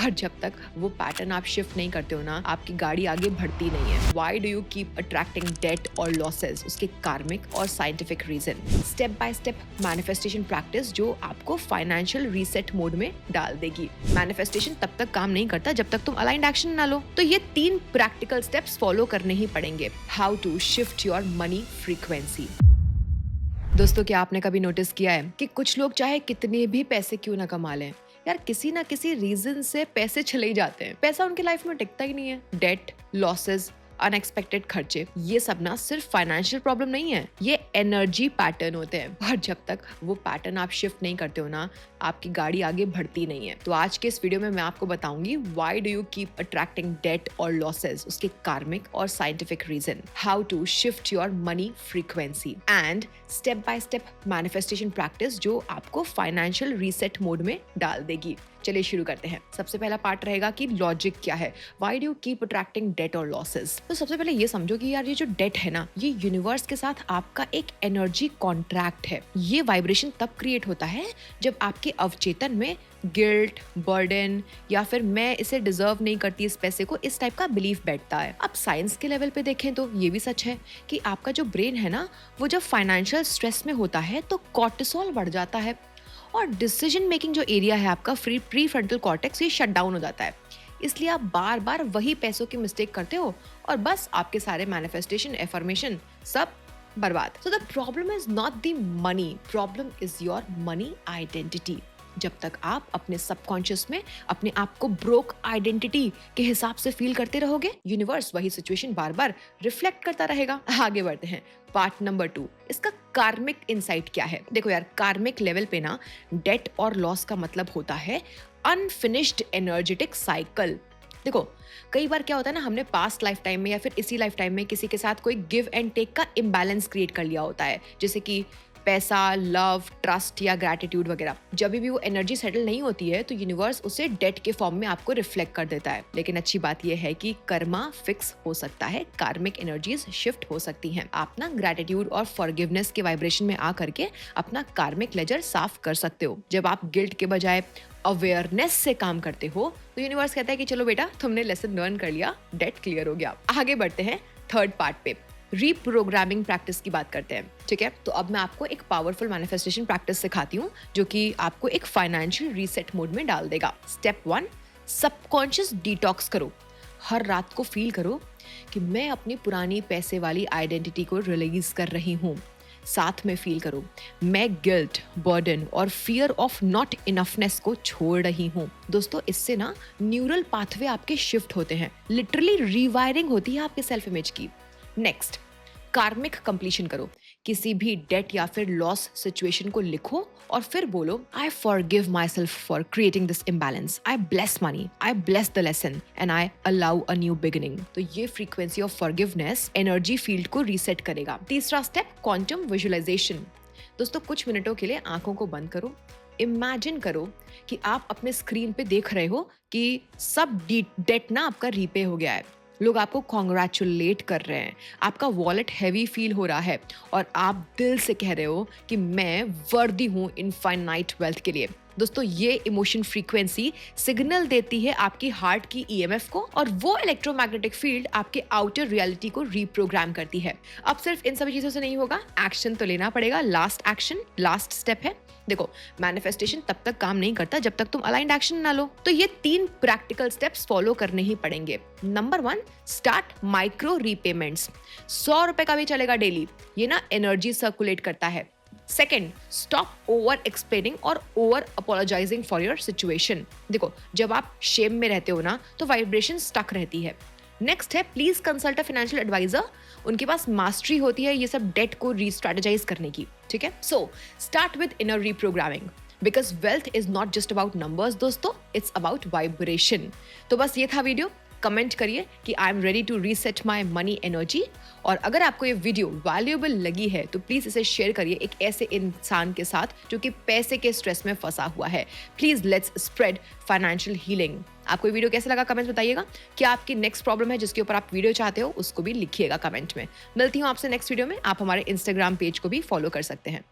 पर जब तक वो पैटर्न आप शिफ्ट नहीं करते हो ना, आपकी गाड़ी आगे बढ़ती नहीं है। Why do you keep attracting debt और लॉसेज? उसके कार्मिक और scientific reason. Step by step manifestation practice जो आपको फाइनेंशियल रीसेट मोड में डाल देगी। मैनिफेस्टेशन तब तक काम नहीं करता जब तक तुम अलाइंड एक्शन ना लो। तो ये 3 प्रैक्टिकल स्टेप्स फॉलो करने ही पड़ेंगे। How to shift your money frequency. दोस्तों, क्या आपने कभी नोटिस किया है कि कुछ लोग चाहे कितने भी पैसे क्यों ना कमा लें, यार किसी ना किसी रीजन से पैसे चले ही जाते हैं। पैसा उनकी लाइफ में टिकता ही नहीं है। डेट, लॉसेस, अनएक्सपेक्टेड खर्चे, ये सब ना सिर्फ फाइनेंशियल प्रॉब्लम नहीं है, ये एनर्जी पैटर्न होते हैं। पर जब तक वो पैटर्न आप शिफ्ट नहीं करते हो ना, आपकी गाड़ी आगे बढ़ती नहीं है। तो आज के इस वीडियो में मैं आपको बताऊंगी why do you keep attracting debt और लॉसेस, उसके कार्मिक और scientific reason, how to shift your money frequency and step by step manifestation practice जो आपको फाइनेंशियल रीसेट मोड में डाल देगी। चलिए शुरू करते हैं। सबसे पहला पार्ट रहेगा कि लॉजिक क्या है, why do you keep attracting debt और लॉसेस। तो सबसे पहले ये समझो कि यार ये जो डेट है ना, ये यूनिवर्स के साथ आपका एक एनर्जी कॉन्ट्रैक्ट है। ये वाइब्रेशन तब क्रिएट होता है जब आपके अवचेतन में गिल्ट, बर्डन या फिर मैं इसे डिजर्व नहीं करती इस पैसे को, इस टाइप का बिलीफ बैठता है। अब साइंस के लेवल पे देखें तो ये भी सच है कि आपका जो ब्रेन है ना, वो जब फाइनेंशियल स्ट्रेस में होता है तो कॉर्टिसोल बढ़ जाता है और डिसीजन मेकिंग जो एरिया है आपका प्री फ्रंटल कॉर्टेक्स, ये शट डाउन हो जाता है। इसलिए आप बार बार वही पैसों की मिस्टेक करते हो और बस आपके सारे मैनिफेस्टेशन, एफर्मेशन सब बर्बाद। So the problem is not the money, problem is your money identity. जब तक आप अपने सबकॉन्शियस में अपने आप को ब्रोक आइडेंटिटी के हिसाब से फील करते रहोगे, यूनिवर्स वही सिचुएशन बार बार रिफ्लेक्ट करता रहेगा। आगे बढ़ते हैं, पार्ट नंबर 2, इसका कार्मिक इनसाइट क्या है। देखो यार, कार्मिक लेवल पे ना डेट और लॉस का मतलब होता है अनफिनिश्ड एनर्जेटिक साइकिल। देखो कई बार क्या होता है ना, हमने पास्ट लाइफ टाइम में या फिर इसी लाइफ टाइम में किसी के साथ कोई गिव एंड टेक का इम्बैलेंस क्रिएट कर लिया होता है, जैसे कि पैसा, लव, ट्रस्ट या ग्रैटिट्यूड वगैरह। जब भी वो एनर्जी सेटल नहीं होती है तो यूनिवर्स उसे डेट के फॉर्म में आपको रिफ्लेक्ट कर देता है। लेकिन अच्छी बात यह है कि कर्मा फिक्स हो सकता है, कार्मिक एनर्जीज शिफ्ट हो सकती हैं। आप ना ग्रैटिट्यूड और फॉरगिवनेस के वाइब्रेशन में आ करके अपना कार्मिक लेजर साफ कर सकते हो। जब आप गिल्ट के बजाय अवेयरनेस से काम करते हो तो यूनिवर्स कहता है कि चलो बेटा, तुमने लेसन लर्न कर लिया, डेट क्लियर हो गया। आगे बढ़ते हैं थर्ड पार्ट पे, रीप्रोग्रामिंग प्रैक्टिस की बात करते हैं। ठीक है, तो अब मैं आपको एक पावरफुल मैनिफेस्टेशन प्रैक्टिस सिखाती हूँ जो कि आपको एक फाइनेंशियल रीसेट मोड में डाल देगा। स्टेप 1, सबकॉन्शियस डिटॉक्स करो। हर रात को फील करो कि मैं अपनी पुरानी पैसे वाली आइडेंटिटी को रिलीज कर रही हूँ। साथ में फील करो मैं गिल्ट, बर्डन और फियर ऑफ नॉट इनफनेस को छोड़ रही हूँ। दोस्तों, इससे ना न्यूरल पाथवे आपके शिफ्ट होते हैं, लिटरली रीवायरिंग होती है आपके सेल्फ इमेज की। नेक्स्ट, कार्मिक कंप्लीशन करो। किसी भी डेट या फिर लॉस सिचुएशन को लिखो और फिर बोलो I forgive my self for creating this imbalance, I bless money, I bless the lesson and I allow a new beginning. तो ये frequency of forgiveness energy field को रीसेट करेगा। तीसरा स्टेप, क्वांटम विजुअलाइजेशन। दोस्तों, कुछ मिनटों के लिए आंखों को बंद करो। इमेजिन करो कि आप अपने स्क्रीन पे देख रहे हो कि सब डेट ना आपका रीपे हो गया है, लोग आपको कॉन्ग्रेचुलेट कर रहे हैं, आपका वॉलेट हैवी फील हो रहा है और आप दिल से कह रहे हो कि मैं वर्दी हूँ इनफाइनाइट वेल्थ के लिए। दोस्तों, ये इमोशन फ्रीक्वेंसी सिग्नल देती है आपकी हार्ट की ईएमएफ को और वो इलेक्ट्रोमैग्नेटिक फील्ड आपके आउटर रियलिटी को रीप्रोग्राम करती है। अब सिर्फ इन सभी चीजों से नहीं होगा, एक्शन तो लेना पड़ेगा। लास्ट एक्शन, लास्ट स्टेप है। देखो, मैनिफेस्टेशन तब तक काम नहीं करता जब तक तुम अलाइंड एक्शन ना लो। तो ये 3 प्रैक्टिकल स्टेप्स फॉलो करने ही पड़ेंगे। Number 1, start micro repayments. 100 रुपए का भी चलेगा डेली, ये ना एनर्जी सर्कुलेट करता है। सेकेंड, स्टॉप ओवर एक्सप्लेनिंग और over apologising for your situation. देखो, जब आप शेम में रहते हो ना तो वाइब्रेशन स्टक रहती है। नेक्स्ट है, please consult a financial advisor. उनके पास मास्टरी होती है ये सब डेट को रीस्ट्रेटेजाइज करने की। ठीक है, so start with inner reprogramming because wealth is not just about numbers दोस्तों, इट्स अबाउट वाइब्रेशन। तो बस ये था वीडियो। कमेंट करिए कि I am ready to reset my money energy. और अगर आपको ये वीडियो वैल्यूएबल लगी है तो प्लीज इसे शेयर करिए एक ऐसे इंसान के साथ जो कि पैसे के स्ट्रेस में फंसा हुआ है। Please let's spread financial healing. आपको ये वीडियो कैसा लगा कमेंट बताइएगा। क्या आपकी नेक्स्ट प्रॉब्लम है जिसके ऊपर आप वीडियो चाहते हो, उसको भी लिखिएगा कमेंट में। मिलती हूँ आपसे नेक्स्ट वीडियो में। आप हमारे इंस्टाग्राम पेज को भी फॉलो कर सकते हैं।